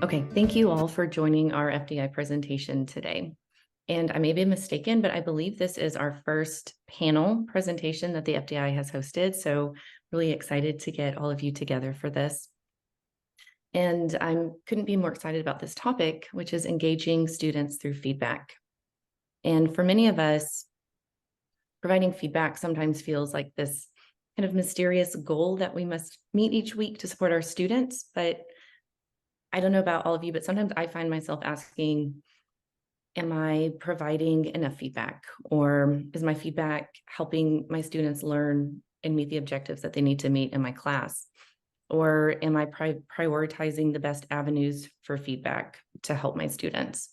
Okay, thank you all for joining our FDI presentation today. And I may be mistaken, but I believe this is our first panel presentation that the FDI has hosted. So really excited to get all of you together for this. And I couldn't be more excited about this topic, which is engaging students through feedback. And for many of us, providing feedback sometimes feels like this kind of mysterious goal that we must meet each week to support our students. But I don't know about all of you, but sometimes I find myself asking, am I providing enough feedback? Or is my feedback helping my students learn and meet the objectives that they need to meet in my class? Or am I prioritizing the best avenues for feedback to help my students?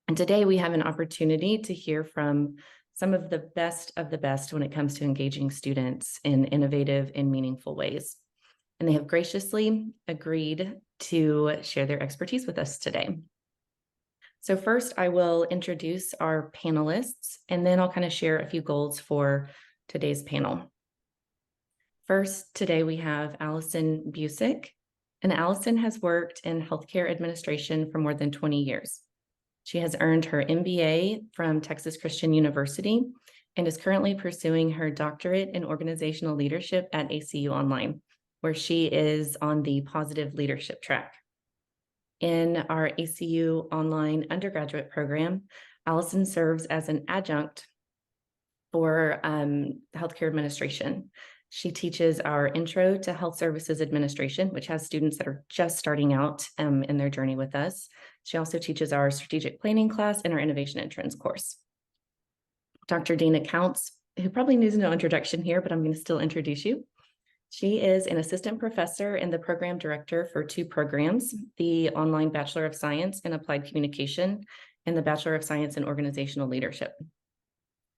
And today we have an opportunity to hear from some of the best when it comes to engaging students in innovative and meaningful ways. And they have graciously agreed to share their expertise with us today. So first, I will introduce our panelists, and then I'll kind of share a few goals for today's panel. First, today we have Allison Busick, and Allison has worked in healthcare administration for more than 20 years. She has earned her MBA from Texas Christian University and is currently pursuing her doctorate in organizational leadership at ACU Online, where she is on the positive leadership track. In our ACU Online undergraduate program, Allison serves as an adjunct for healthcare administration. She teaches our Intro to Health Services Administration, which has students that are just starting out in their journey with us. She also teaches our Strategic Planning class and our Innovation and Trends course. Dr. Dena Counts, who probably needs no introduction here, but I'm going to still introduce you. She is an assistant professor and the program director for two programs, the Online Bachelor of Science in Applied Communication and the Bachelor of Science in Organizational Leadership.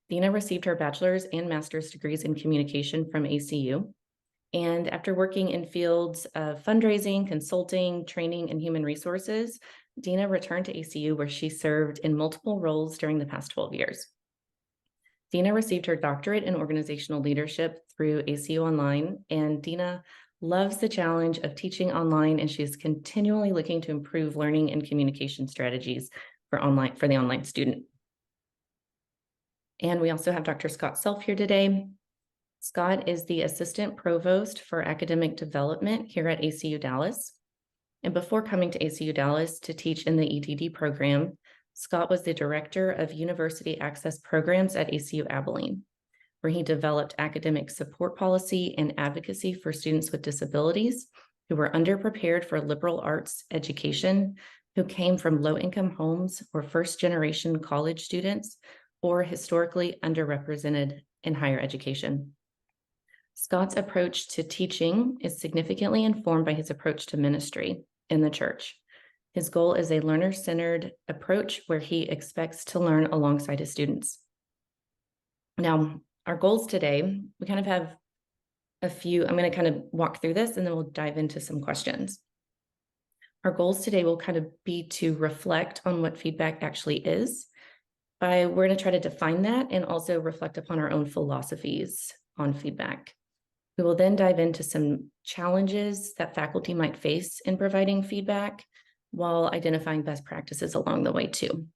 Dena received her bachelor's and master's degrees in communication from ACU. And after working in fields of fundraising, consulting, training, and human resources, Dena returned to ACU, where she served in multiple roles during the past 12 years. Dena received her doctorate in organizational leadership through ACU Online, and Dena loves the challenge of teaching online, and she is continually looking to improve learning and communication strategies for the online student. And we also have Dr. Scott Self here today. Scott is the Assistant Provost for Academic Development here at ACU Dallas. And before coming to ACU Dallas to teach in the EDD program, Scott was the Director of University Access Programs at ACU Abilene, where he developed academic support policy and advocacy for students with disabilities who were underprepared for liberal arts education, who came from low-income homes or first-generation college students, or historically underrepresented in higher education. Scott's approach to teaching is significantly informed by his approach to ministry in the church. His goal is a learner-centered approach where he expects to learn alongside his students. Now, our goals today, we kind of have a few. I'm going to kind of walk through this and then we'll dive into some questions. Our goals today will kind of be to reflect on what feedback actually is. We're going to try to define that and also reflect upon our own philosophies on feedback. We will then dive into some challenges that faculty might face in providing feedback while identifying best practices along the way too.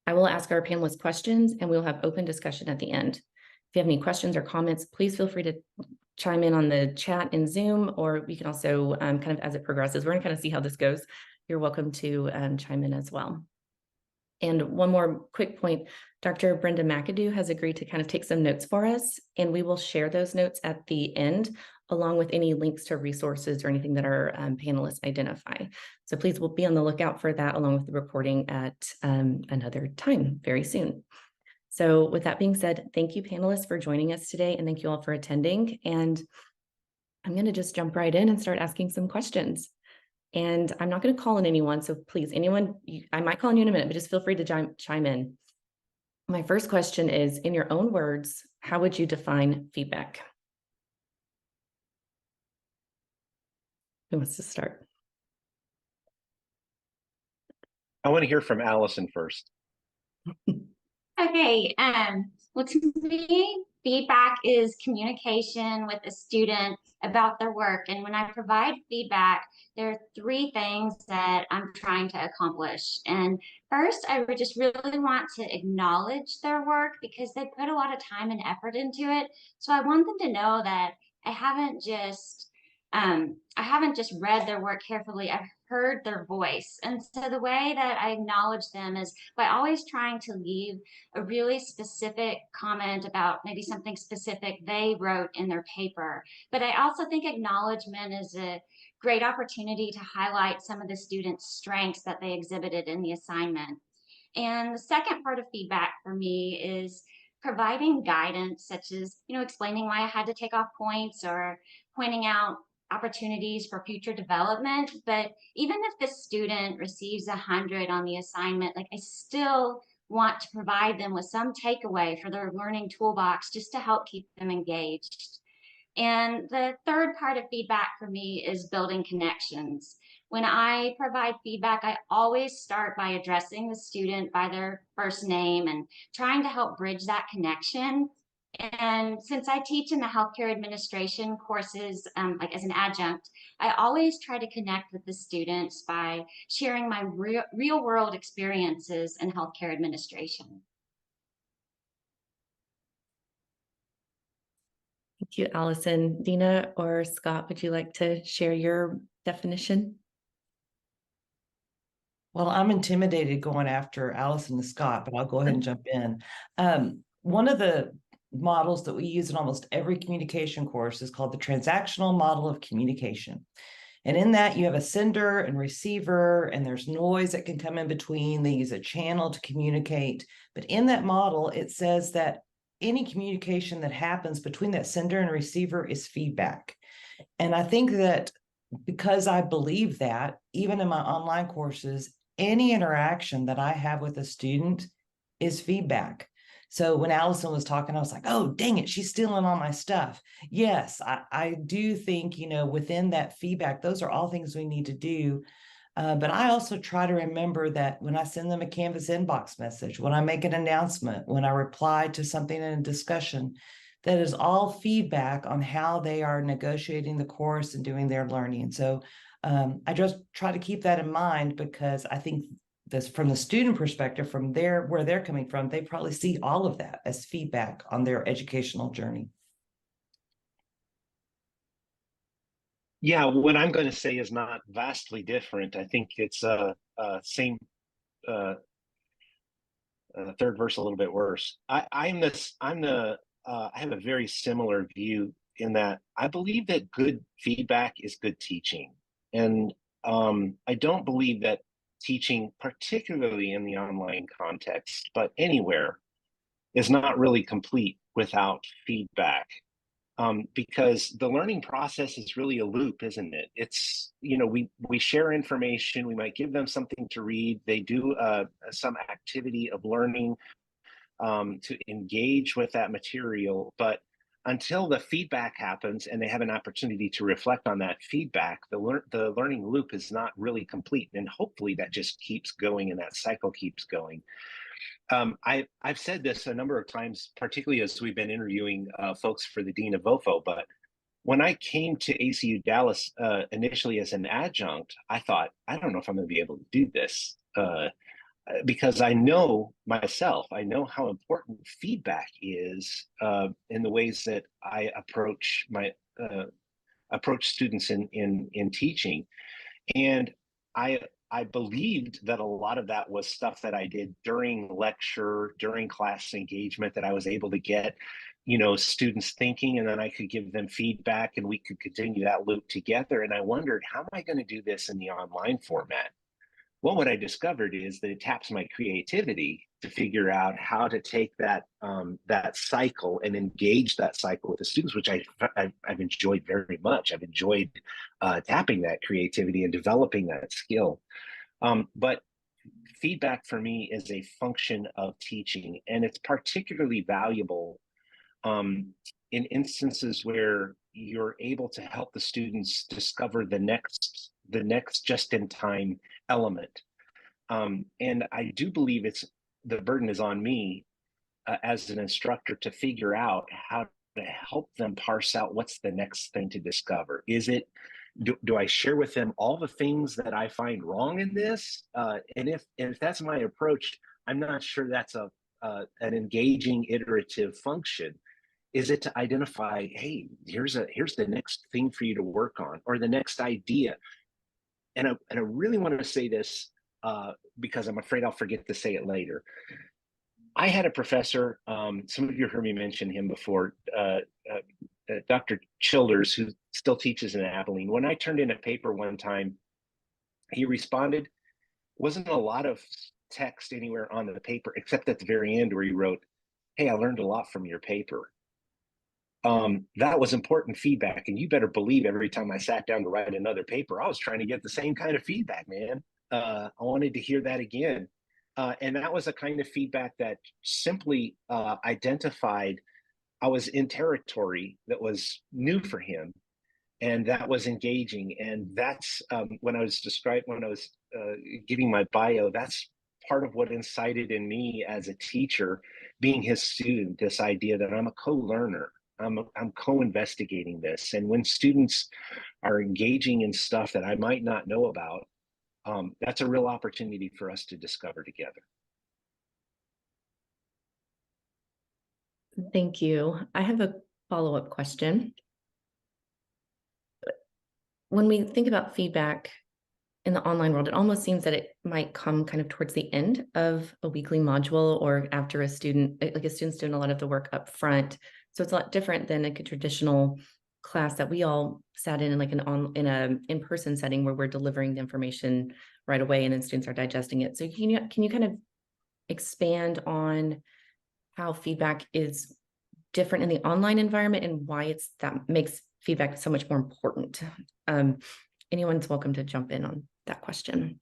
I will ask our panelists questions and we'll have open discussion at the end. If you have any questions or comments, please feel free to chime in on the chat in Zoom, or we can also kind of as it progresses, we're going to kind of see how this goes. You're welcome to chime in as well. And one more quick point, Dr. Brenda McAdoo has agreed to kind of take some notes for us, and we will share those notes at the end, along with any links to resources or anything that our panelists identify. So please we'll be on the lookout for that along with the recording at another time very soon. So with that being said, thank you panelists for joining us today, and thank you all for attending. And I'm going to just jump right in and start asking some questions. And I'm not going to call on anyone, so please, anyone, I might call on you in a minute, but just feel free to chime in. My first question is, in your own words, how would you define feedback? Who wants to start? I want to hear from Allison first. Okay, well, to me, feedback is communication with a student about their work. And when I provide feedback, there are three things that I'm trying to accomplish. And first, I would just really want to acknowledge their work because they put a lot of time and effort into it. So I want them to know that I haven't just read their work carefully. I've heard their voice. And so the way that I acknowledge them is by always trying to leave a really specific comment about maybe something specific they wrote in their paper. But I also think acknowledgement is a great opportunity to highlight some of the students' strengths that they exhibited in the assignment. And the second part of feedback for me is providing guidance, such as, explaining why I had to take off points or pointing out opportunities for future development. But even if the student receives 100 on the assignment, like I still want to provide them with some takeaway for their learning toolbox just to help keep them engaged. And the third part of feedback for me is building connections. When I provide feedback, I always start by addressing the student by their first name and trying to help bridge that connection. And since I teach in the healthcare administration courses, like as an adjunct, I always try to connect with the students by sharing my real world experiences in healthcare administration. Thank you, Allison. Dena or Scott, would you like to share your definition? Well, I'm intimidated going after Allison and Scott, but I'll go ahead and jump in. One of the models that we use in almost every communication course is called the transactional model of communication. And in that, you have a sender and receiver, and there's noise that can come in between. They use a channel to communicate. But in that model, it says that any communication that happens between that sender and receiver is feedback. And I think that because I believe that, even in my online courses, any interaction that I have with a student is feedback. So when Allison was talking, I was like, oh, dang it, she's stealing all my stuff. Yes, I do think, within that feedback, those are all things we need to do. But I also try to remember that when I send them a Canvas inbox message, when I make an announcement, when I reply to something in a discussion, that is all feedback on how they are negotiating the course and doing their learning. So I just try to keep that in mind because I think this, from the student perspective, from where they're coming from, they probably see all of that as feedback on their educational journey. Yeah, what I'm going to say is not vastly different. I think it's same third verse a little bit worse. I have a very similar view in that I believe that good feedback is good teaching, and I don't believe that teaching, particularly in the online context, but anywhere, is not really complete without feedback. Because the learning process is really a loop, isn't it? It's, we share information, we might give them something to read, they do some activity of learning to engage with that material, but until the feedback happens and they have an opportunity to reflect on that feedback, the learning loop is not really complete. And hopefully that just keeps going and that cycle keeps going. I've said this a number of times, particularly as we've been interviewing folks for the Dean of VOFO, but when I came to ACU Dallas initially as an adjunct, I thought, I don't know if I'm going to be able to do this because I know myself, I know how important feedback is in the ways that I approach students in teaching. And I believed that a lot of that was stuff that I did during lecture, during class engagement, that I was able to get, students thinking, and then I could give them feedback and we could continue that loop together. And I wondered, how am I going to do this in the online format? Well, what I discovered is that it taps my creativity to figure out how to take that cycle and engage that cycle with the students, which I've enjoyed very much. I've enjoyed tapping that creativity and developing that skill. But feedback for me is a function of teaching, and it's particularly valuable in instances where you're able to help the students discover the next just-in-time element. And I do believe the burden is on me as an instructor to figure out how to help them parse out what's the next thing to discover. Is it, do I share with them all the things that I find wrong in this? And if that's my approach, I'm not sure that's an engaging iterative function. Is it to identify, hey, here's the next thing for you to work on, or the next idea? And I really want to say this because I'm afraid I'll forget to say it later. I had a professor, some of you heard me mention him before, Dr. Childers, who still teaches in Abilene. When I turned in a paper one time, he responded, wasn't a lot of text anywhere on the paper, except at the very end where he wrote, hey, I learned a lot from your paper. That was important feedback. And you better believe every time I sat down to write another paper, I was trying to get the same kind of feedback, man. I wanted to hear that again. And that was a kind of feedback that simply identified I was in territory that was new for him, and that was engaging. And that's when I was giving my bio, that's part of what incited in me as a teacher, being his student, this idea that I'm a co-learner. I'm co-investigating this. And when students are engaging in stuff that I might not know about, that's a real opportunity for us to discover together. Thank you. I have a follow-up question. When we think about feedback in the online world, it almost seems that it might come kind of towards the end of a weekly module, or after a student, like a student's doing a lot of the work up front. So it's a lot different than like a traditional class that we all sat in like an in-person setting where we're delivering the information right away and then students are digesting it. So can you kind of expand on how feedback is different in the online environment and why that makes feedback so much more important? Anyone's welcome to jump in on that question.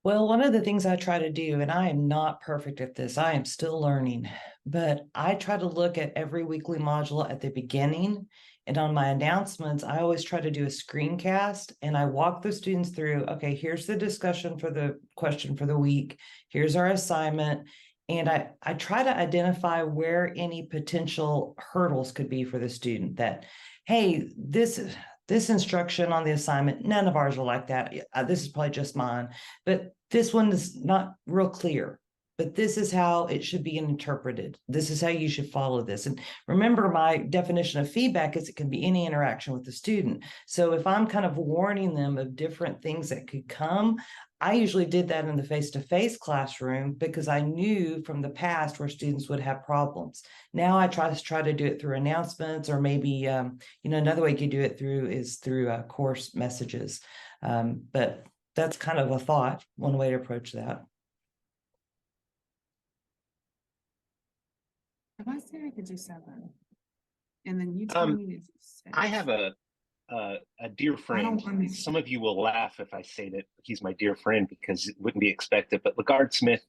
Well, one of the things I try to do, and I am not perfect at this, I am still learning, but I try to look at every weekly module at the beginning. And on my announcements, I always try to do a screencast, and I walk the students through, okay, here's the discussion for the question for the week. Here's our assignment. And I try to identify where any potential hurdles could be for the student, that, hey, this instruction on the assignment, none of ours are like that. This is probably just mine, but this one is not real clear, but this is how it should be interpreted. This is how you should follow this. And remember, my definition of feedback is it can be any interaction with the student. So if I'm kind of warning them of different things that could come, I usually did that in the face-to-face classroom because I knew from the past where students would have problems. Now I try to do it through announcements, or maybe another way you could do it is through course messages. But that's kind of a thought, one way to approach that. If I say I could do 7, and then you tell me to do 6. I have a dear friend. Some of you will laugh if I say that he's my dear friend because it wouldn't be expected, but LaGard Smith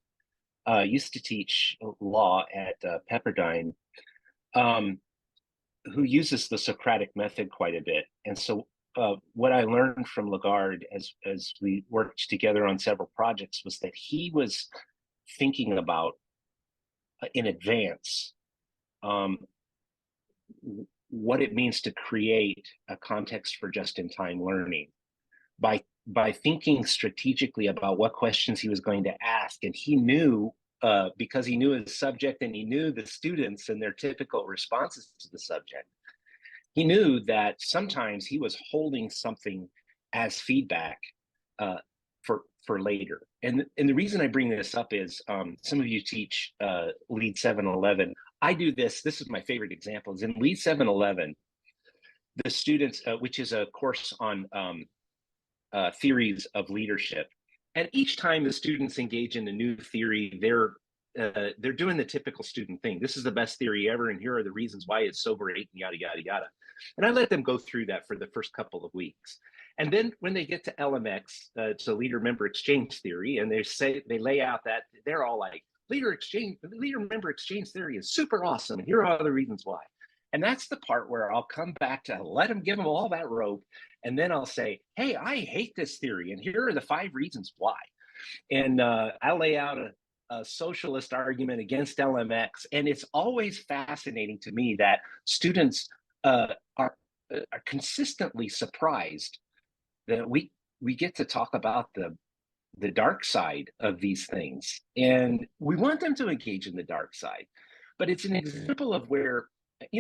used to teach law at Pepperdine, who uses the Socratic method quite a bit. And so what I learned from LaGard as we worked together on several projects was that he was thinking about in advance what it means to create a context for just-in-time learning by thinking strategically about what questions he was going to ask. And he knew, because he knew his subject and he knew the students and their typical responses to the subject, he knew that sometimes he was holding something as feedback for later. And the reason I bring this up is some of you teach Lead 711. I do this is my favorite example, is in Lead 711, the students, which is a course on theories of leadership. And each time the students engage in a new theory, they're doing the typical student thing. This is the best theory ever, and here are the reasons why it's so great, and yada, yada, yada. And I let them go through that for the first couple of weeks. And then when they get to LMX, to leader-member exchange theory, and they lay out that, they're all like, leader-member exchange theory is super awesome, and here are all the reasons why. And that's the part where I'll come back to give them all that rope, and then I'll say, hey, I hate this theory, and here are the 5 reasons why. And I'll lay out a socialist argument against LMX, and it's always fascinating to me that students are consistently surprised that we get to talk about the dark side of these things, and we want them to engage in the dark side. But it's an example of where,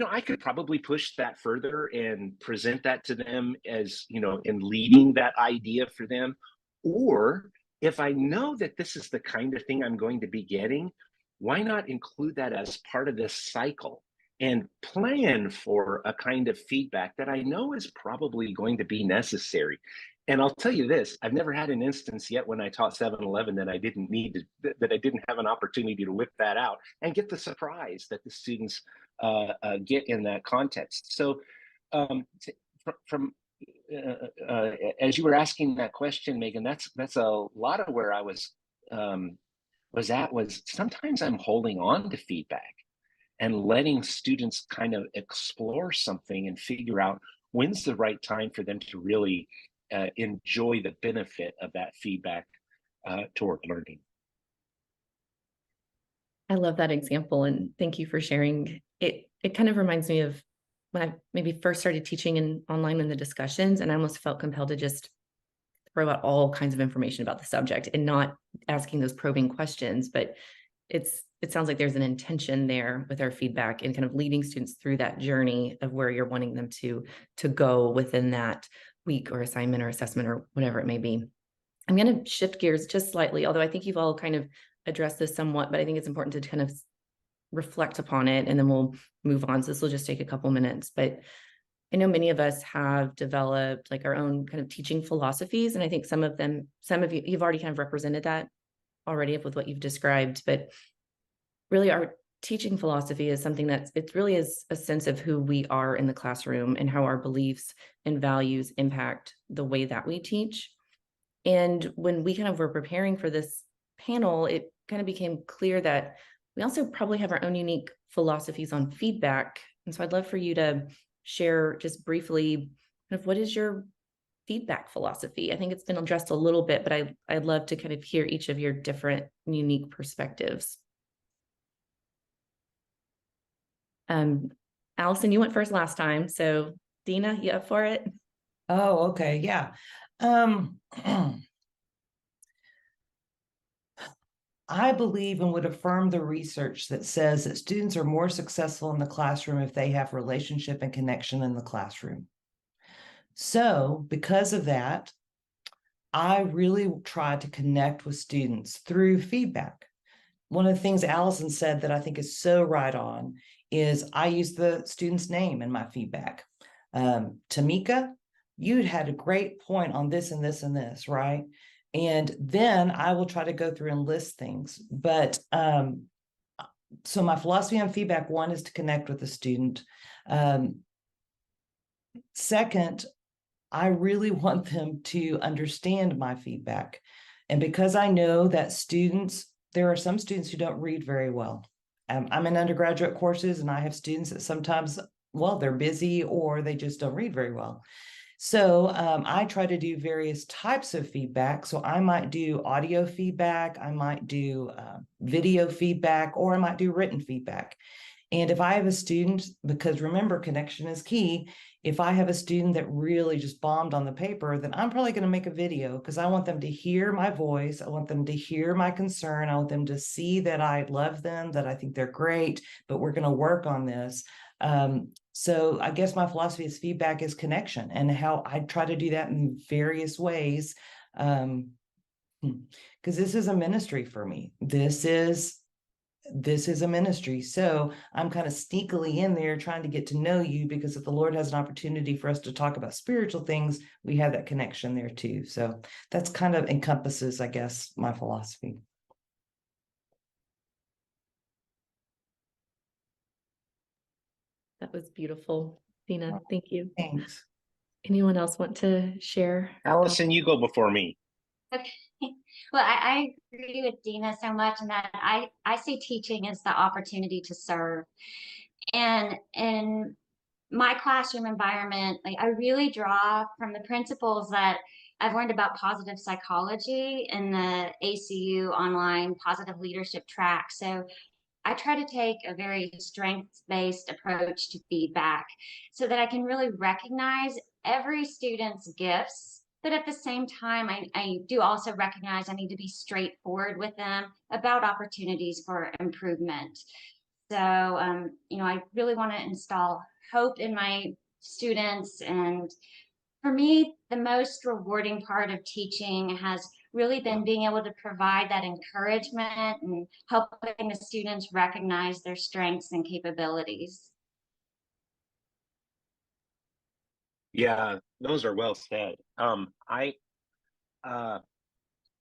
I could probably push that further and present that to them as, in leading that idea for them. Or if I know that this is the kind of thing I'm going to be getting, why not include that as part of this cycle and plan for a kind of feedback that I know is probably going to be necessary? And I'll tell you this, I've never had an instance yet when I taught 7-Eleven that I didn't need to, that I didn't have an opportunity to whip that out and get the surprise that the students get in that context. So from as you were asking that question, Megan, that's a lot of where I was sometimes I'm holding on to feedback and letting students kind of explore something and figure out when's the right time for them to really enjoy the benefit of that feedback toward learning. I love that example, and thank you for sharing. It kind of reminds me of when I maybe first started teaching online in the discussions, and I almost felt compelled to just throw out all kinds of information about the subject and not asking those probing questions. But it sounds like there's an intention there with our feedback and kind of leading students through that journey of where you're wanting them to go within that week or assignment or assessment or whatever it may be. I'm going to shift gears just slightly, although I think you've all kind of addressed this somewhat, but I think it's important to kind of reflect upon it, and then we'll move on. So this will just take a couple minutes, but I know many of us have developed like our own kind of teaching philosophies. And I think some of you, you've already kind of represented that already with what you've described, but really our teaching philosophy is something that it really is a sense of who we are in the classroom and how our beliefs and values impact the way that we teach. And when we kind of were preparing for this panel, it kind of became clear that we also probably have our own unique philosophies on feedback. And so I'd love for you to share just briefly kind of what is your feedback philosophy? I think it's been addressed a little bit, but I'd love to kind of hear each of your different unique perspectives. Allison, you went first last time. So Dena, you up for it? Oh, okay. Yeah. I believe and would affirm the research that says that students are more successful in the classroom if they have relationship and connection in the classroom. So because of that, I really try to connect with students through feedback. One of the things Allison said that I think is so right on is I use the student's name in my feedback. Tamika, you'd had a great point on this and this and this, right? And then I will try to go through and list things. But so my philosophy on feedback, one, is to connect with the student. Second, I really want them to understand my feedback. And because I know that there are some students who don't read very well. I'm in undergraduate courses and I have students that sometimes, they're busy or they just don't read very well. So I try to do various types of feedback. So I might do audio feedback, I might do video feedback, or I might do written feedback. And if I have a student, because remember, connection is key, if I have a student that really just bombed on the paper, then I'm probably going to make a video because I want them to hear my voice. I want them to hear my concern. I want them to see that I love them, that I think they're great, but we're going to work on this. So I guess my philosophy is feedback is connection, and how I try to do that in various ways. Because this is a ministry for me. This is a ministry. So I'm kind of sneakily in there trying to get to know you, because if the Lord has an opportunity for us to talk about spiritual things, we have that connection there too. So that's kind of encompasses, I guess, my philosophy. That was beautiful, Dena. Thank you. Thanks. Anyone else want to share? Allison, you go before me. Okay. Well, I agree with Dena so much in that I see teaching as the opportunity to serve. And my classroom environment, like I really draw from the principles that I've learned about positive psychology in the ACU online positive leadership track. So I try to take a very strengths-based approach to feedback so that I can really recognize every student's gifts. But at the same time, I do also recognize I need to be straightforward with them about opportunities for improvement. So, I really want to install hope in my students. And for me, the most rewarding part of teaching has really been being able to provide that encouragement and helping the students recognize their strengths and capabilities. Yeah, those are well said. Uh, uh,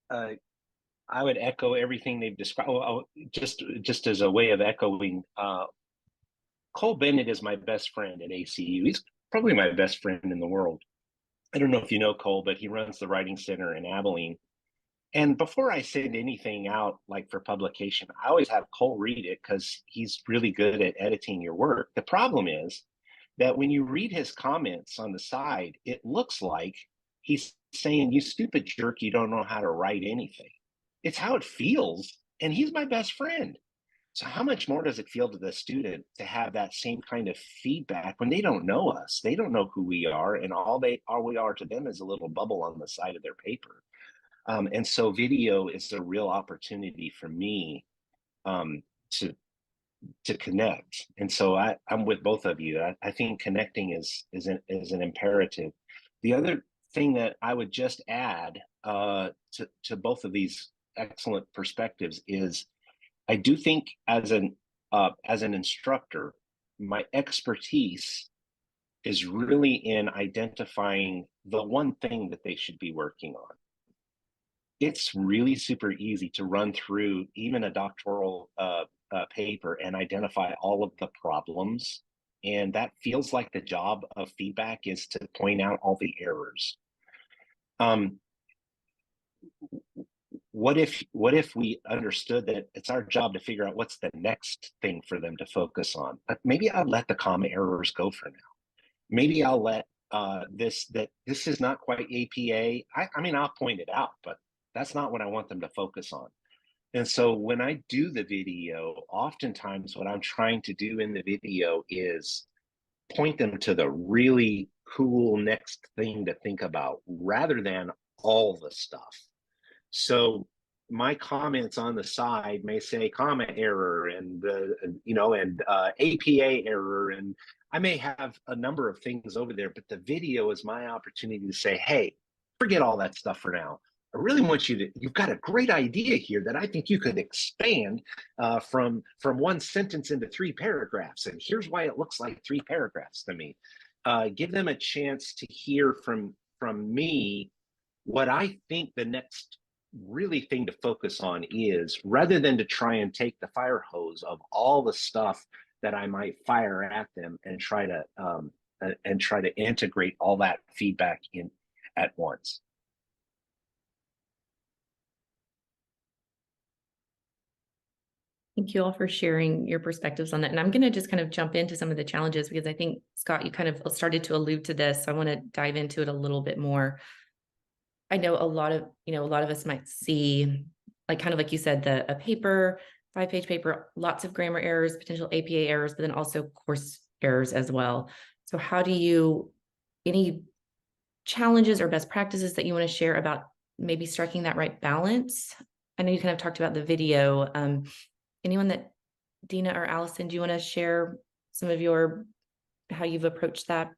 I would echo everything they've described. Just as a way of echoing, Cole Bennett is my best friend at ACU. He's probably my best friend in the world. I don't know if you know Cole, but he runs the Writing Center in Abilene. And before I send anything out, like for publication, I always have Cole read it because he's really good at editing your work. The problem is that when you read his comments on the side, it looks like he's saying, "You stupid jerk, you don't know how to write anything." It's how it feels. And he's my best friend. So how much more does it feel to the student to have that same kind of feedback when they don't know us? They don't know who we are, and all we are to them is a little bubble on the side of their paper. And so video is a real opportunity for me um, to connect. And so I'm with both of you. I think connecting is an imperative. The other thing that I would just add to both of these excellent perspectives is I do think as an instructor, my expertise is really in identifying the one thing that they should be working on. It's really super easy to run through even a doctoral paper and identify all of the problems. And that feels like the job of feedback is to point out all the errors. What if we understood that it's our job to figure out what's the next thing for them to focus on? But maybe I'll let the comma errors go for now. Maybe I'll let this is not quite APA. I mean, I'll point it out, but that's not what I want them to focus on. And so when I do the video, oftentimes what I'm trying to do in the video is point them to the really cool next thing to think about rather than all the stuff. So my comments on the side may say comma error and APA error, and I may have a number of things over there, but the video is my opportunity to say, hey, forget all that stuff for now. I really want you've got a great idea here that I think you could expand from one sentence into 3 paragraphs. And here's why it looks like 3 paragraphs to me. Give them a chance to hear from me what I think the next really thing to focus on is, rather than to try and take the fire hose of all the stuff that I might fire at them and try to integrate all that feedback in at once. Thank you all for sharing your perspectives on that. And I'm going to just kind of jump into some of the challenges because I think, Scott, you kind of started to allude to this. So I want to dive into it a little bit more. I know a lot of us might see, like, kind of like you said, a paper, 5-page paper, lots of grammar errors, potential APA errors, but then also course errors as well. So how do you, any challenges or best practices that you want to share about maybe striking that right balance? I know you kind of talked about the video. Anyone that, Dena or Allison, do you want to share some of how you've approached that?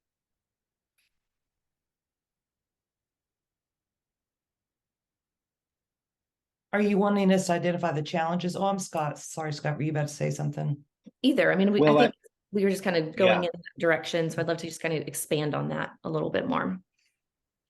Are you wanting us to identify the challenges? Oh, I'm Scott. Sorry, Scott, were you about to say something? Either. I mean, I think we were just kind of going in that direction. So I'd love to just kind of expand on that a little bit more.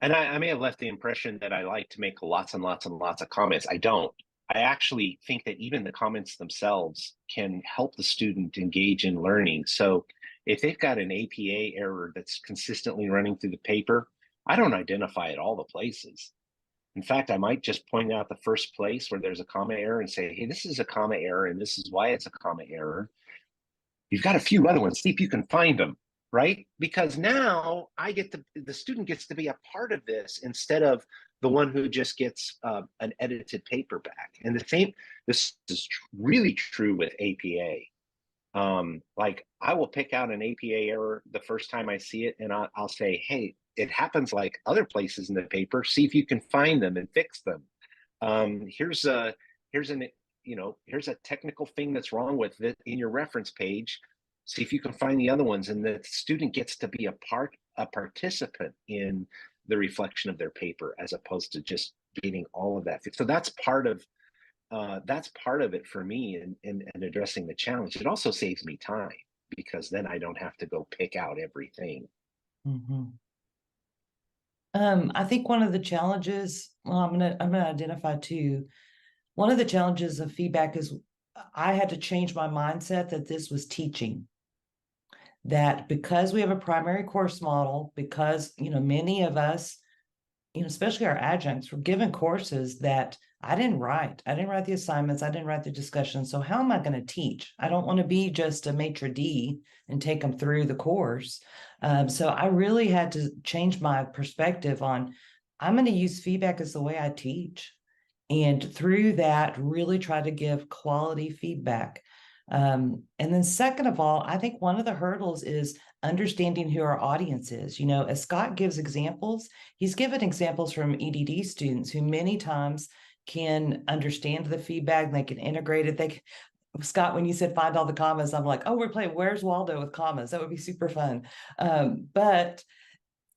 And I may have left the impression that I like to make lots and lots and lots of comments. I don't. I actually think that even the comments themselves can help the student engage in learning. So if they've got an APA error that's consistently running through the paper, I don't identify it all the places. In fact, I might just point out the first place where there's a comma error and say, hey, this is a comma error and this is why it's a comma error. You've got a few other ones. See if you can find them. right? Because now the student gets to be a part of this instead of the one who just gets an edited paper back. And this is really true with APA. Like I will pick out an APA error the first time I see it, and I'll say, hey, it happens like other places in the paper. See if you can find them and fix them. Here's a technical thing that's wrong with it in your reference page. See if you can find the other ones. And the student gets to be a participant in the reflection of their paper, as opposed to just getting all of that. So that's part of it for me in addressing the challenge. It also saves me time, because then I don't have to go pick out everything. Mm-hmm. I think one of the challenges, well, I'm gonna identify two. One of the challenges of feedback is I had to change my mindset that this was teaching. That because we have a primary course model, because many of us, especially our adjuncts, were given courses that I didn't write. I didn't write the assignments. I didn't write the discussion. So how am I going to teach? I don't want to be just a maitre d' and take them through the course. So I really had to change my perspective on, I'm going to use feedback as the way I teach. And through that, really try to give quality feedback. And then second of all, I think one of the hurdles is understanding who our audience is. As Scott gives examples, he's given examples from EDD students who many times can understand the feedback, they can integrate it. Scott, when you said find all the commas, I'm like, oh, we're playing Where's Waldo with commas. That would be super fun. But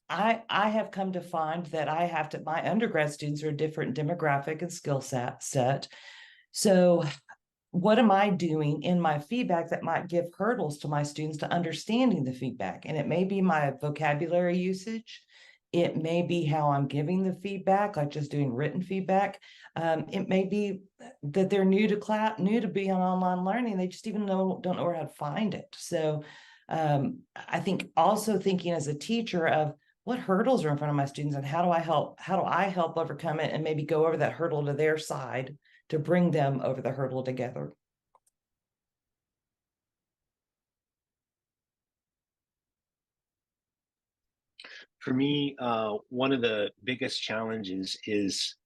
I have come to find that my undergrad students are a different demographic and skill set. So what am I doing in my feedback that might give hurdles to my students to understanding the feedback? And it may be my vocabulary usage. It may be how I'm giving the feedback, like just doing written feedback. It may be that they're new to class, new to being online learning. They just even don't know how to find it. So I think also thinking as a teacher of what hurdles are in front of my students and how do I help overcome it and maybe go over that hurdle to their side to bring them over the hurdle together. For me, one of the biggest challenges is,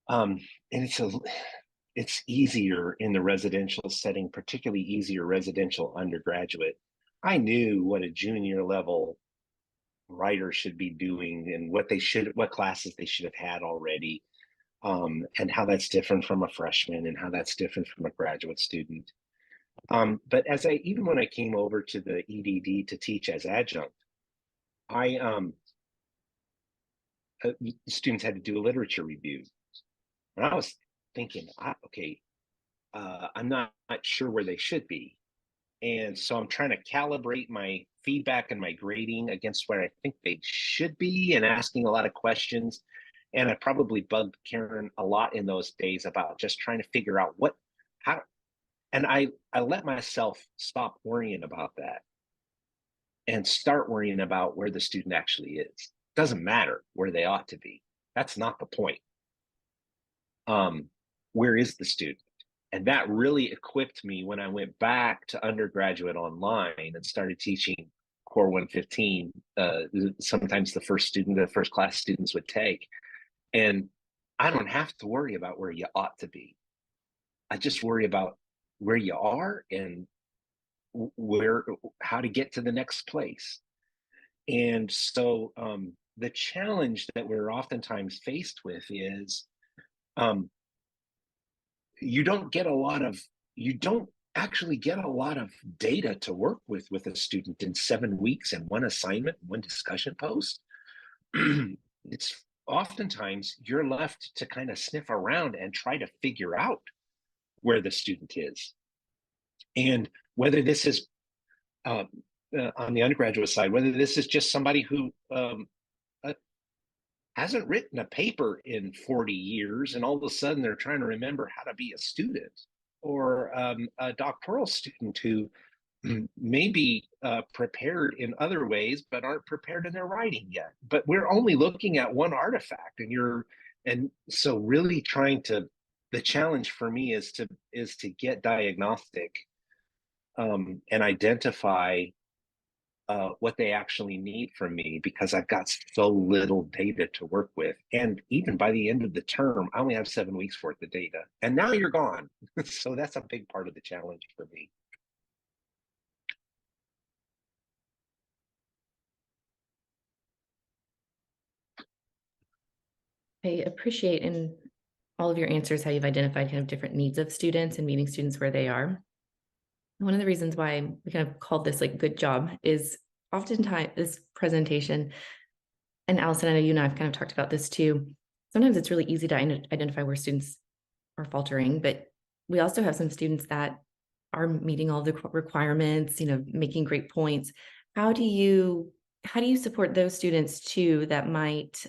and it's easier in the residential setting, particularly easier residential undergraduate. I knew what a junior level writer should be doing and what classes they should have had already. And how that's different from a freshman and how that's different from a graduate student. But even when I came over to the EDD to teach as adjunct, students had to do a literature review. And I was thinking, I'm not sure where they should be. And so I'm trying to calibrate my feedback and my grading against where I think they should be and asking a lot of questions. And I probably bugged Karen a lot in those days about just trying to figure out and I let myself stop worrying about that and start worrying about where the student actually is. Doesn't matter where they ought to be. That's not the point. Where is the student? And that really equipped me when I went back to undergraduate online and started teaching Core 115, sometimes the first class students would take. And I don't have to worry about where you ought to be. I just worry about where you are and how to get to the next place. And so the challenge that we're oftentimes faced with is you don't actually get a lot of data to work with a student in 7 weeks and one assignment, one discussion post. It's oftentimes you're left to kind of sniff around and try to figure out where the student is. And whether this is on the undergraduate side, whether this is just somebody who hasn't written a paper in 40 years and all of a sudden they're trying to remember how to be a student, or a doctoral student who may be prepared in other ways but aren't prepared in their writing yet. But we're only looking at one artifact, and so really the challenge for me is to get diagnostic and identify what they actually need from me because I've got so little data to work with. And even by the end of the term, I only have 7 weeks worth of data. And now you're gone. So that's a big part of the challenge for me. I appreciate in all of your answers how you've identified kind of different needs of students and meeting students where they are. One of the reasons why we kind of called this like good job is oftentimes this presentation, and Allison, I know you and I have kind of talked about this too. Sometimes it's really easy to identify where students are faltering, but we also have some students that are meeting all the requirements, making great points. How do you support those students too that might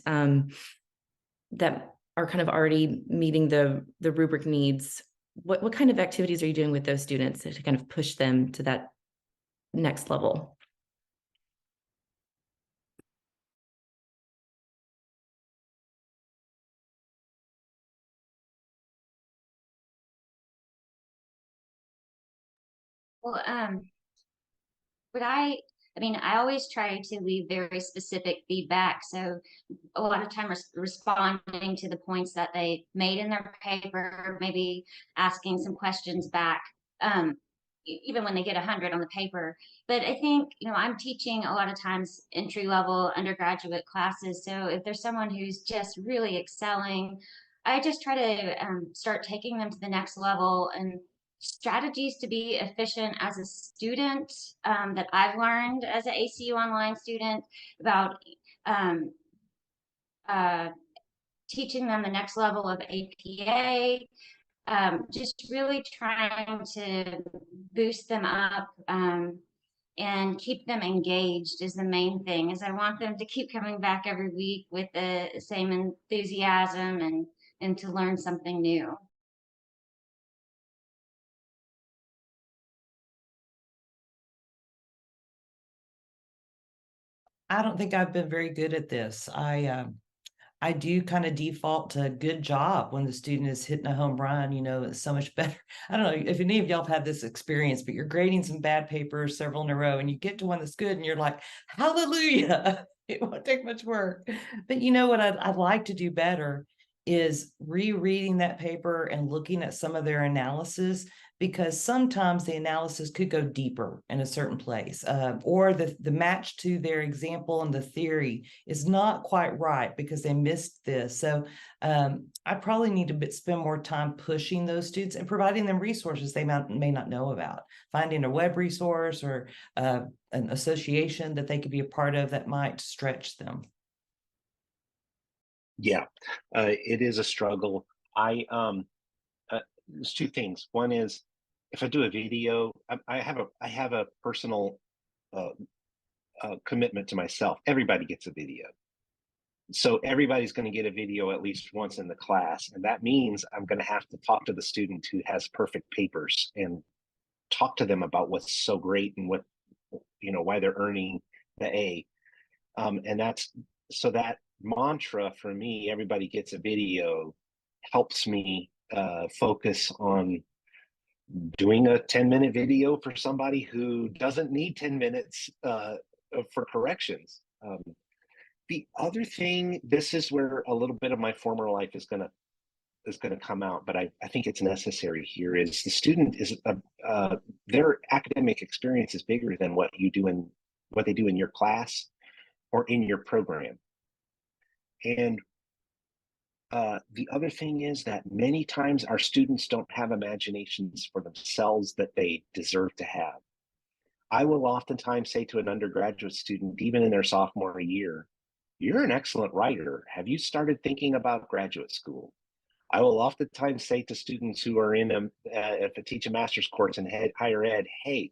that are kind of already meeting the rubric needs? What kind of activities are you doing with those students to kind of push them to that next level? Well, I always try to leave very specific feedback. So a lot of time responding to the points that they made in their paper, maybe asking some questions back, even when they get 100 on the paper. But I think, I'm teaching a lot of times entry level undergraduate classes. So if there's someone who's just really excelling, I just try to start taking them to the next level, and strategies to be efficient as a student that I've learned as an ACU online student about uh, teaching them the next level of APA, just really trying to boost them up and keep them engaged is the main thing. Is I want them to keep coming back every week with the same enthusiasm and to learn something new. I don't think I've been very good at this. I do kind of default to good job when the student is hitting a home run. It's so much better. I don't know if any of y'all have had this experience, but you're grading some bad papers several in a row and you get to one that's good and you're like, hallelujah, it won't take much work. But you know what I'd like to do better is rereading that paper and looking at some of their analysis, because sometimes the analysis could go deeper in a certain place, or the match to their example and the theory is not quite right because they missed this. So I probably need to spend more time pushing those students and providing them resources they may not know about, finding a web resource or an association that they could be a part of that might stretch them. Yeah, it is a struggle. There's two things. One is if I do a video, I have a personal commitment to myself. Everybody gets a video. So everybody's going to get a video at least once in the class. And that means I'm going to have to talk to the student who has perfect papers and talk to them about what's so great and why they're earning the A. And so that mantra for me, everybody gets a video, helps me focus on doing a 10-minute video for somebody who doesn't need 10 minutes for corrections. The other thing, this is where a little bit of my former life is going to come out, but I think it's necessary here, is the student is their academic experience is bigger than what they do in your class or in your program. And the other thing is that many times our students don't have imaginations for themselves that they deserve to have. I will oftentimes say to an undergraduate student, even in their sophomore year, "You're an excellent writer. Have you started thinking about graduate school?" I will oftentimes say to students who are if I teach a master's course in higher ed, "Hey,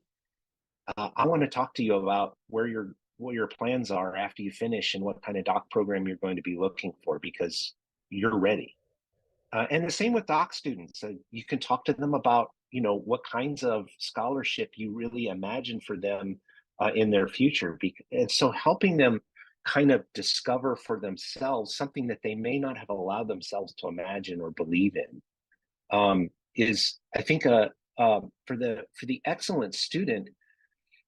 I want to talk to you about what your plans are after you finish and what kind of doc program you're going to be looking for, because you're ready." And the same with doc students. You can talk to them about, what kinds of scholarship you really imagine for them in their future. And so helping them kind of discover for themselves something that they may not have allowed themselves to imagine or believe in is, I think, for the excellent student,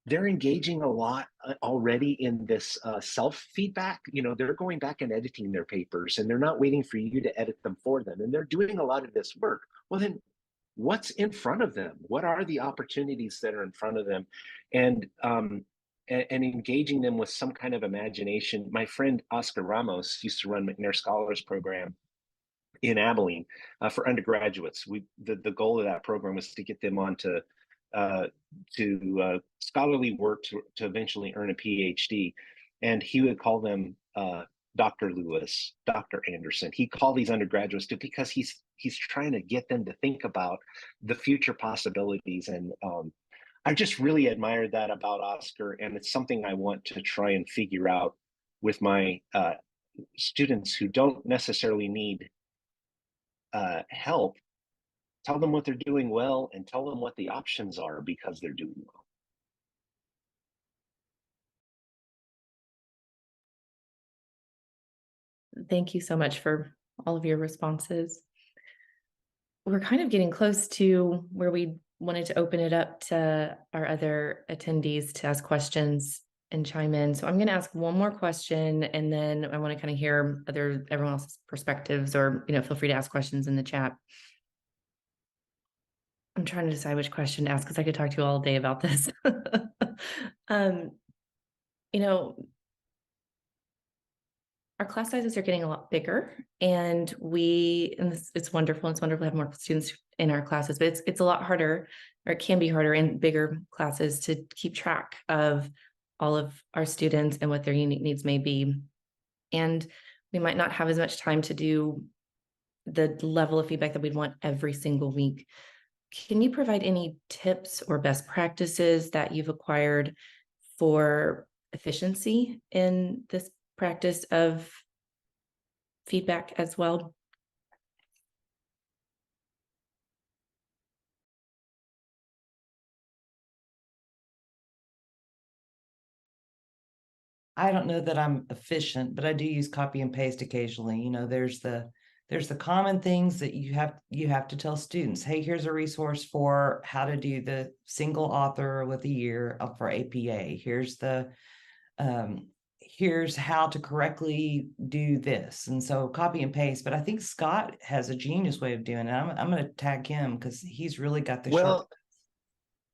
they're engaging a lot already in this self-feedback. They're going back and editing their papers, and they're not waiting for you to edit them for them. And they're doing a lot of this work. Well, then what's in front of them? What are the opportunities that are in front of them? And engaging them with some kind of imagination. My friend Oscar Ramos used to run McNair Scholars Program in Abilene for undergraduates. The goal of that program was to get them on to scholarly work to eventually earn a PhD. And he would call them Dr. Lewis, Dr. Anderson. He called these undergraduates because he's trying to get them to think about the future possibilities. And I just really admired that about Oscar, and it's something I want to try and figure out with my students who don't necessarily need help. Tell them what they're doing well and tell them what the options are because they're doing well. Thank you so much for all of your responses. We're kind of getting close to where we wanted to open it up to our other attendees to ask questions and chime in. So I'm going to ask one more question, and then I want to kind of hear everyone else's perspectives, or feel free to ask questions in the chat. I'm trying to decide which question to ask because I could talk to you all day about this. Our class sizes are getting a lot bigger, and it's wonderful. It's wonderful to have more students in our classes, but it's a lot harder, or it can be harder in bigger classes, to keep track of all of our students and what their unique needs may be. And we might not have as much time to do the level of feedback that we'd want every single week. Can you provide any tips or best practices that you've acquired for efficiency in this practice of feedback as well? I don't know that I'm efficient, but I do use copy and paste occasionally. There's the common things that you have to tell students. Hey, here's a resource for how to do the single author with a year for APA. Here's how to correctly do this. And so copy and paste. But I think Scott has a genius way of doing it. I'm going to tag him because he's really got the short.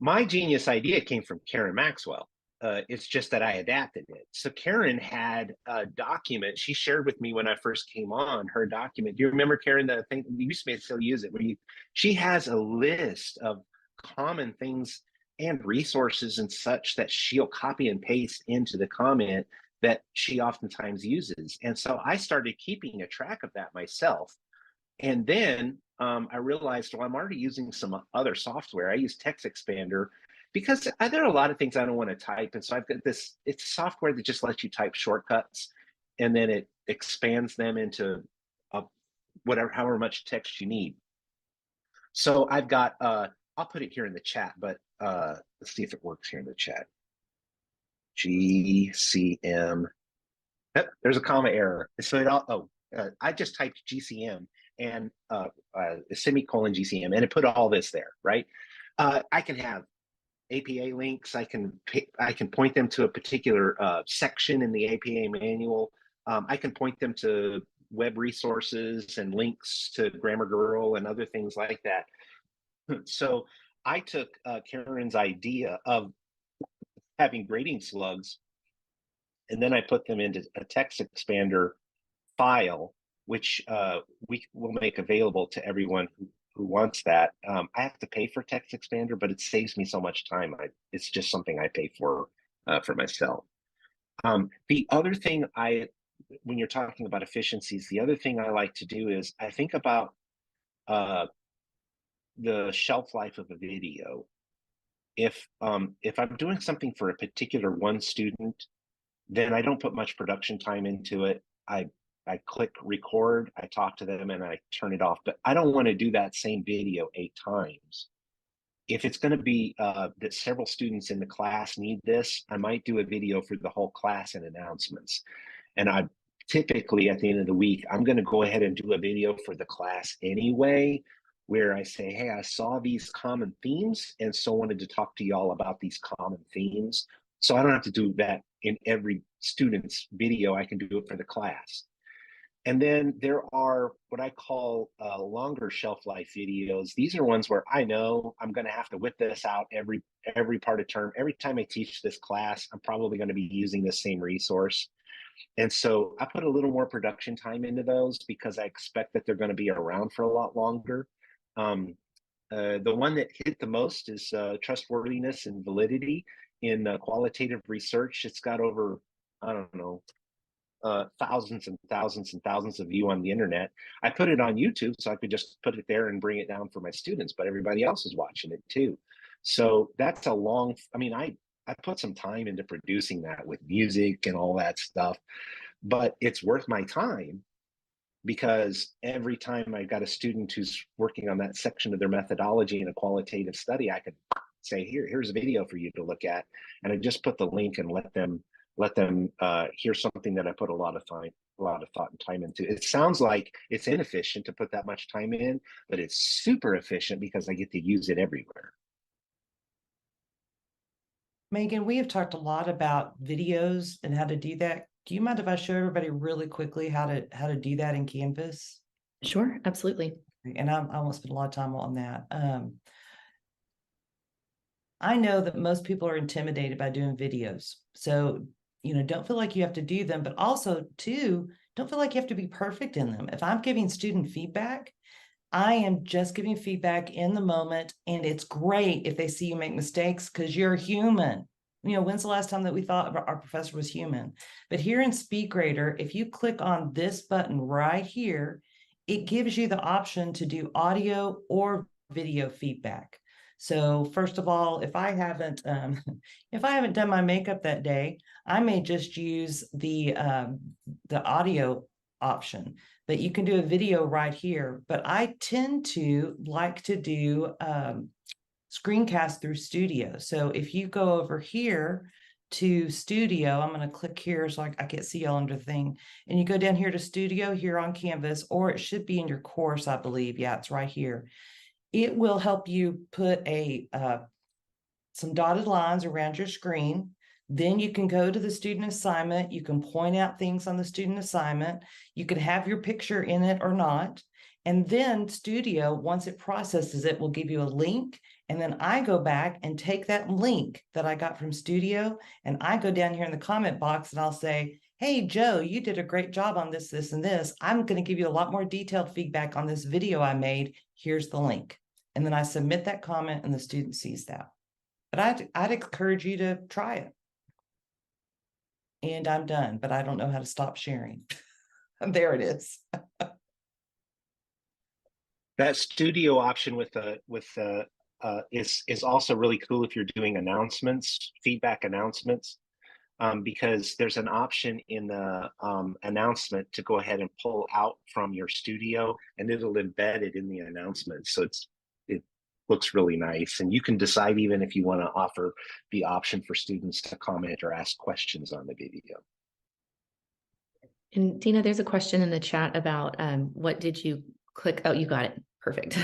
My genius idea came from Karen Maxwell. It's just that I adapted it. So Karen had a document she shared with me when I first came on, her document. Do you remember, Karen, the thing we used to still use it, she has a list of common things and resources and such that she'll copy and paste into the comment that she oftentimes uses. And so I started keeping a track of that myself. And then I realized, well, I'm already using some other software. I use Text Expander because there are a lot of things I don't want to type. And so I've got it's software that just lets you type shortcuts, and then it expands them into however much text you need. So I've got, I'll put it here in the chat, but let's see if it works here in the chat. GCM. Yep, there's a comma error. So I just typed GCM and semicolon GCM, and it put all this there, right? I can have APA links. I can point them to a particular section in the APA manual. I can point them to web resources and links to Grammar Girl and other things like that. So I took Karen's idea of having grading slugs, and then I put them into a Text Expander file, which we will make available to everyone who wants that. I have to pay for Text Expander, but it saves me so much time. It's just something I pay for myself. The other thing when you're talking about efficiencies, the other thing I like to do is I think about the shelf life of a video. If I'm doing something for a particular one student, then I don't put much production time into it. I click record, I talk to them, and I turn it off. But I don't want to do that same video 8 times. If it's going to be that several students in the class need this, I might do a video for the whole class and announcements. And I typically, at the end of the week, I'm going to go ahead and do a video for the class anyway, where I say, hey, I saw these common themes and so wanted to talk to y'all about these common themes. So I don't have to do that in every student's video. I can do it for the class. And then there are what I call longer shelf life videos. These are ones where I know I'm going to have to whip this out every part of term. Every time I teach this class, I'm probably going to be using the same resource. And so I put a little more production time into those because I expect that they're going to be around for a lot longer. The one that hit the most is trustworthiness and validity in qualitative research. It's got over, I don't know, thousands and thousands and thousands of views on the internet. I put it on YouTube so I could just put it there and bring it down for my students, but everybody else is watching it too. So that's a long, I mean, I put some time into producing that with music and all that stuff, but it's worth my time because every time I got a student who's working on that section of their methodology in a qualitative study, I could say, here's a video for you to look at. And I just put the link and let them hear something that I put a lot of thought and time into. It sounds like it's inefficient to put that much time in, but it's super efficient because I get to use it everywhere. Megan, we have talked a lot about videos and how to do that. Do you mind if I show everybody really quickly how to do that in Canvas? Sure, absolutely. And I won't spend a lot of time on that. I know that most people are intimidated by doing videos. So, don't feel like you have to do them, but also too, don't feel like you have to be perfect in them. If I'm giving student feedback, I am just giving feedback in the moment, and it's great if they see you make mistakes because you're human. When's the last time that we thought our professor was human? But here in SpeedGrader, if you click on this button right here, it gives you the option to do audio or video feedback. So first of all, if I haven't done my makeup that day, I may just use the audio option, but you can do a video right here. But I tend to like to do screencast through Studio. So if you go over here to Studio, I'm going to click here so I can see y'all under the thing, and you go down here to Studio here on Canvas, or it should be in your course, I believe. Yeah, it's right here. It will help you put some dotted lines around your screen. Then you can go to the student assignment. You can point out things on the student assignment. You can have your picture in it or not. And then Studio, once it processes it, will give you a link. And then I go back and take that link that I got from Studio, and I go down here in the comment box and I'll say, hey, Joe, you did a great job on this, this, and this. I'm going to give you a lot more detailed feedback on this video I made. Here's the link. And then I submit that comment and the student sees that. But I'd encourage you to try it. And I'm done, but I don't know how to stop sharing. There it is. That Studio option is also really cool if you're doing announcements, feedback announcements, because there's an option in the announcement to go ahead and pull out from your Studio, and it'll embed it in the announcement. So it looks really nice, and you can decide even if you want to offer the option for students to comment or ask questions on the video. And Dena, there's a question in the chat about what did you click? Oh, you got it. Perfect.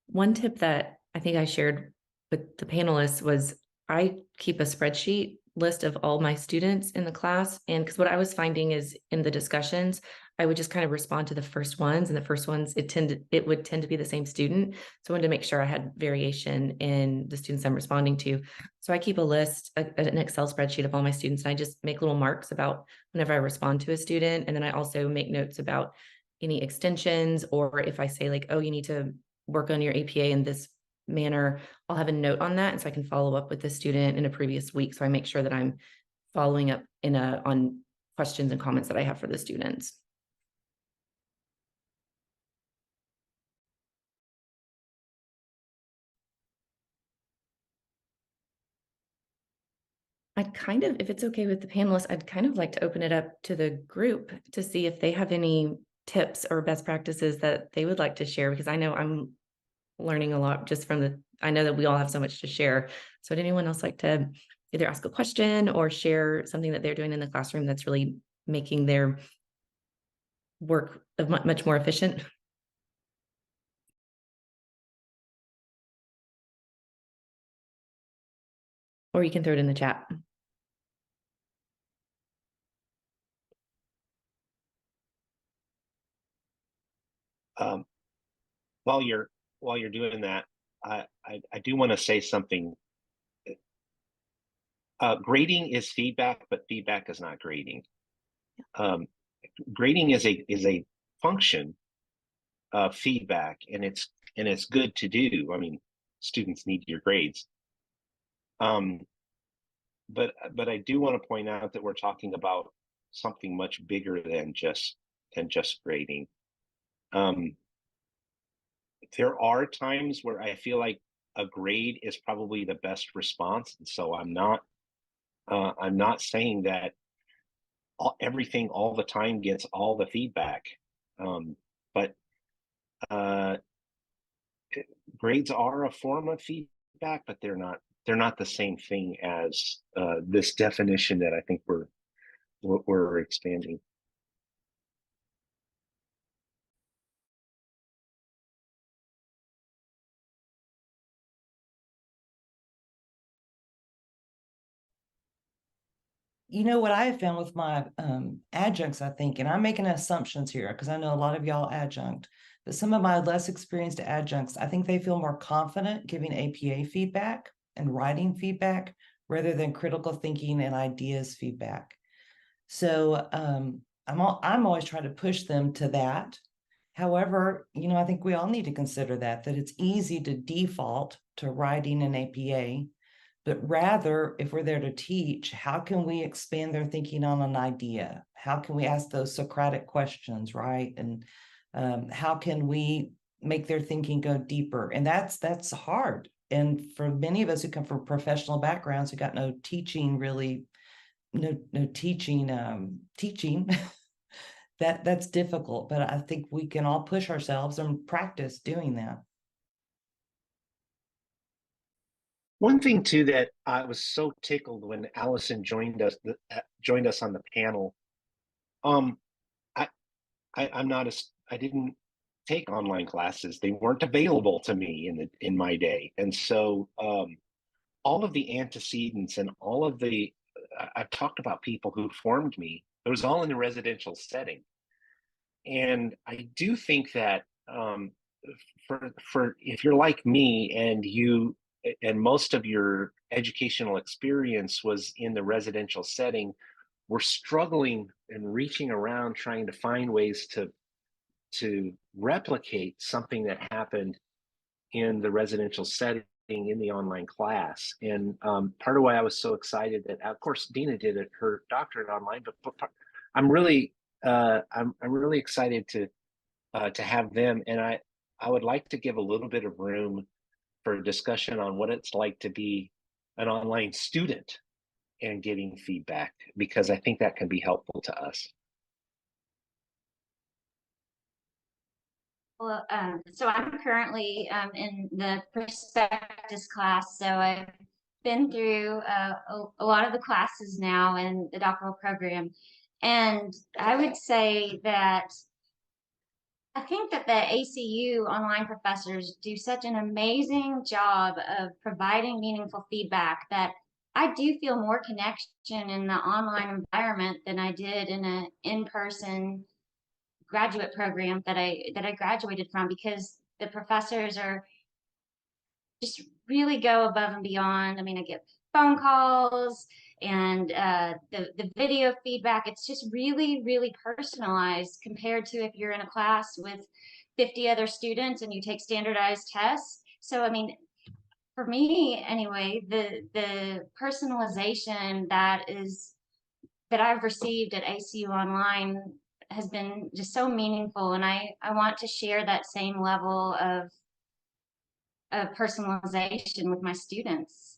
One tip that I think I shared with the panelists was I keep a spreadsheet list of all my students in the class. And because what I was finding is in the discussions, I would just kind of respond to the first ones, and the first ones, it would tend to be the same student. So I wanted to make sure I had variation in the students I'm responding to. So I keep a list, an Excel spreadsheet of all my students, and I just make little marks about whenever I respond to a student. And then I also make notes about any extensions, or if I say like, oh, you need to work on your APA in this manner, I'll have a note on that. And so I can follow up with the student in a previous week. So I make sure that I'm following up on questions and comments that I have for the students. I'd kind of, if it's okay with the panelists, I'd kind of like to open it up to the group to see if they have any tips or best practices that they would like to share, because I know I'm learning a lot just from I know that we all have so much to share. So would anyone else like to either ask a question or share something that they're doing in the classroom that's really making their work much more efficient? or you can throw it in the chat. While you're doing that, I do want to say something. Grading is feedback, but feedback is not grading. Grading is a function of feedback, and it's good to do. I mean, students need your grades. But I do want to point out that we're talking about something much bigger than just grading. There are times where I feel like a grade is probably the best response, and so I'm not saying that everything all the time gets all the feedback, but grades are a form of feedback, but they're not the same thing as this definition that I think we're expanding. You know what I have found with my adjuncts, I think, and I'm making assumptions here because I know a lot of y'all adjunct, but some of my less experienced adjuncts, I think they feel more confident giving APA feedback and writing feedback rather than critical thinking and ideas feedback. So I'm always trying to push them to that. However, you know, I think we all need to consider that it's easy to default to writing an APA. But rather, if we're there to teach, how can we expand their thinking on an idea? How can we ask those Socratic questions, right? And how can we make their thinking go deeper? And that's hard. And for many of us who come from professional backgrounds, who got no teaching, really, no teaching, that's difficult. But I think we can all push ourselves and practice doing that. One thing too that I was so tickled when Allison joined us on the panel. I didn't take online classes; they weren't available to me in my day, and so all of the antecedents and all of the I've talked about people who formed me. It was all in the residential setting, and I do think that for if you're like me and most of your educational experience was in the residential setting, we're struggling and reaching around trying to find ways to replicate something that happened in the residential setting in the online class. And part of why I was so excited that, of course, Dena did her doctorate online, but I'm really excited to have them, and I would like to give a little bit of room for discussion on what it's like to be an online student and getting feedback, because I think that can be helpful to us. Well, so I'm currently in the prospectus class, so I've been through a lot of the classes now in the doctoral program, and I would say that I think that the ACU online professors do such an amazing job of providing meaningful feedback that I do feel more connection in the online environment than I did in an in-person graduate program that I graduated from, because the professors are just really go above and beyond. I mean, I get phone calls and the video feedback. It's just really, really personalized compared to if you're in a class with 50 other students and you take standardized tests. So, I mean, for me anyway, the personalization that I've received at ACU Online has been just so meaningful, and I want to share that same level of personalization with my students.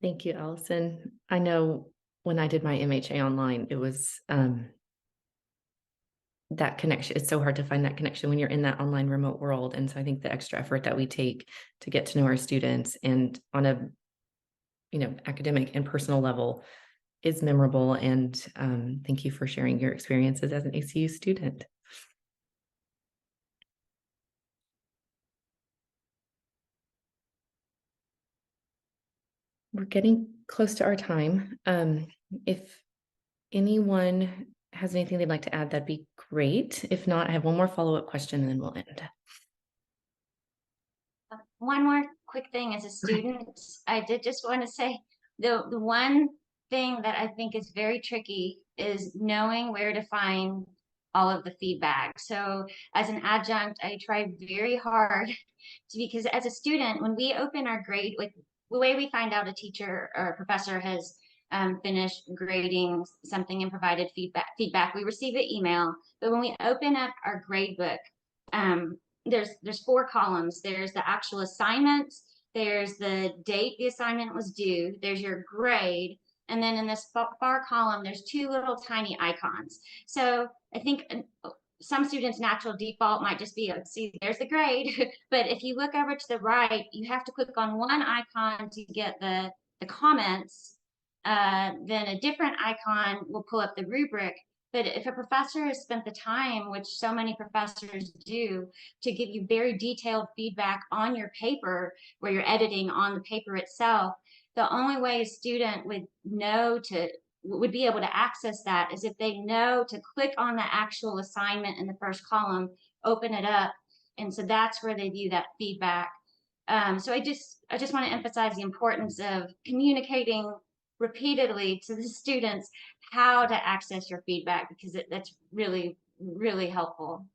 Thank you, Allison. I know when I did my MHA online, it was that connection. It's so hard to find that connection when you're in that online remote world. And so I think the extra effort that we take to get to know our students and on a academic and personal level is memorable. And thank you for sharing your experiences as an ACU student. We're getting close to our time. If anyone has anything they'd like to add, that'd be great. If not, I have one more follow-up question and then we'll end. One more quick thing as a student, I did just want to say the one thing that I think is very tricky is knowing where to find all of the feedback. So as an adjunct, I try very hard because as a student, when we open our grade, like the way we find out a teacher or a professor has finished grading something and provided feedback, we receive an email. But when we open up our grade book, there's 4 columns. There's the actual assignment, there's the date the assignment was due, there's your grade, and then in this far column, there's 2 little tiny icons. So I think some students' natural default might just be, see, there's the grade. But if you look over to the right, you have to click on one icon to get the comments. Then a different icon will pull up the rubric. But if a professor has spent the time, which so many professors do, to give you very detailed feedback on your paper, where you're editing on the paper itself, the only way a student would be able to access that is if they know to click on the actual assignment in the first column, open it up. And so that's where they view that feedback. So I just want to emphasize the importance of communicating repeatedly to the students how to access your feedback, because that's really, really helpful.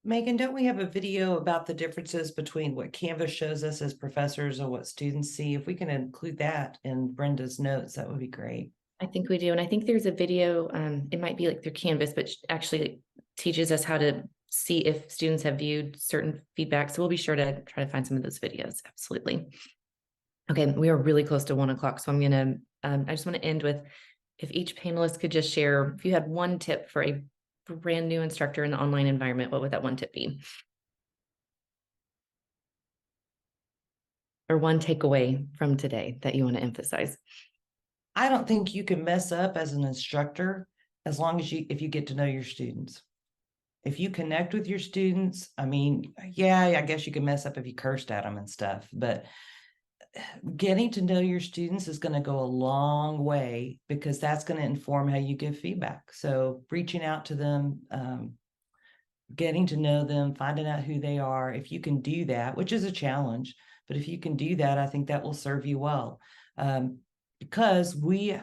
Megan, don't we have a video about the differences between what Canvas shows us as professors and what students see? If we can include that in Brenda's notes, that would be great. I think we do. And I think there's a video, it might be like through Canvas, but actually teaches us how to see if students have viewed certain feedback. So we'll be sure to try to find some of those videos. Absolutely. Okay, we are really close to 1 o'clock. So I'm going to, I just want to end with, if each panelist could just share, if you had one tip for a brand new instructor in the online environment, what would that one tip be? Or one takeaway from today that you want to emphasize? I don't think you can mess up as an instructor as long as if you get to know your students. If you connect with your students, I mean, yeah, I guess you can mess up if you cursed at them and stuff, but getting to know your students is going to go a long way, because that's going to inform how you give feedback. So reaching out to them, getting to know them, finding out who they are, if you can do that, which is a challenge, but if you can do that, I think that will serve you well. Because we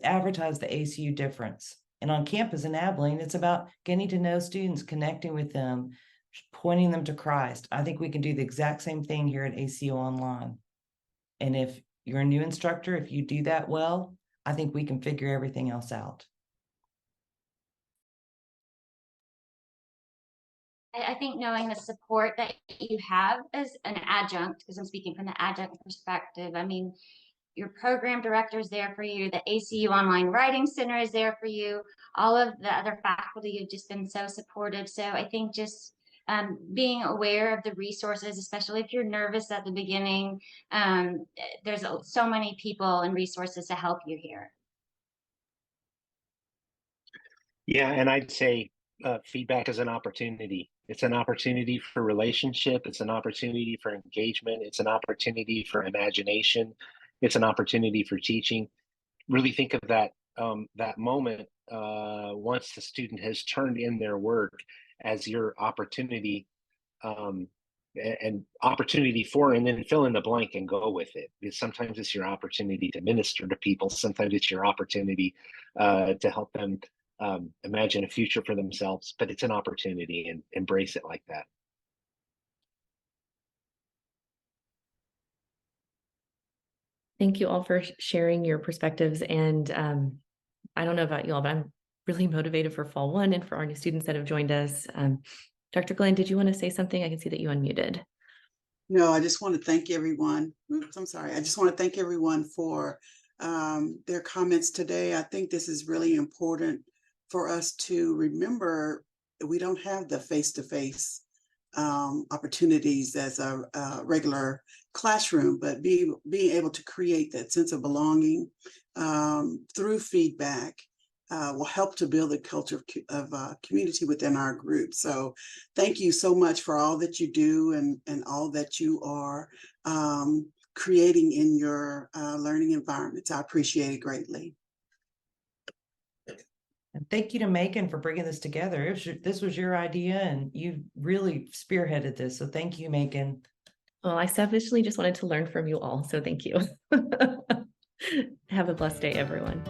advertise the ACU difference. And on campus in Abilene, it's about getting to know students, connecting with them, pointing them to Christ. I think we can do the exact same thing here at ACU Online. And if you're a new instructor, if you do that well, I think we can figure everything else out. I think knowing the support that you have as an adjunct, because I'm speaking from the adjunct perspective, I mean, your program director is there for you, the ACU Online Writing Center is there for you, all of the other faculty have just been so supportive. So I think just being aware of the resources, especially if you're nervous at the beginning, there's so many people and resources to help you here. Yeah, and I'd say feedback is an opportunity. It's an opportunity for relationship. It's an opportunity for engagement. It's an opportunity for imagination. It's an opportunity for teaching. Really think of that that moment once the student has turned in their work as your opportunity and opportunity for, and then fill in the blank and go with it. Because sometimes it's your opportunity to minister to people. Sometimes it's your opportunity to help them imagine a future for themselves, but it's an opportunity, and embrace it like that. Thank you all for sharing your perspectives. And I don't know about you all, but I'm really motivated for Fall 1 and for our new students that have joined us. Dr. Glenn, did you want to say something? I can see that you unmuted. No, I just want to thank everyone. Oops, I'm sorry. I just want to thank everyone for their comments today. I think this is really important for us to remember that we don't have the face-to-face opportunities as a regular classroom, but being able to create that sense of belonging through feedback will help to build a culture of community within our group. So thank you so much for all that you do and all that you are creating in your learning environments. I appreciate it greatly. And thank you to Macon for bringing this together. This was your idea and you really spearheaded this. So thank you, Macon. Well, I selfishly just wanted to learn from you all. So thank you. Have a blessed day, everyone.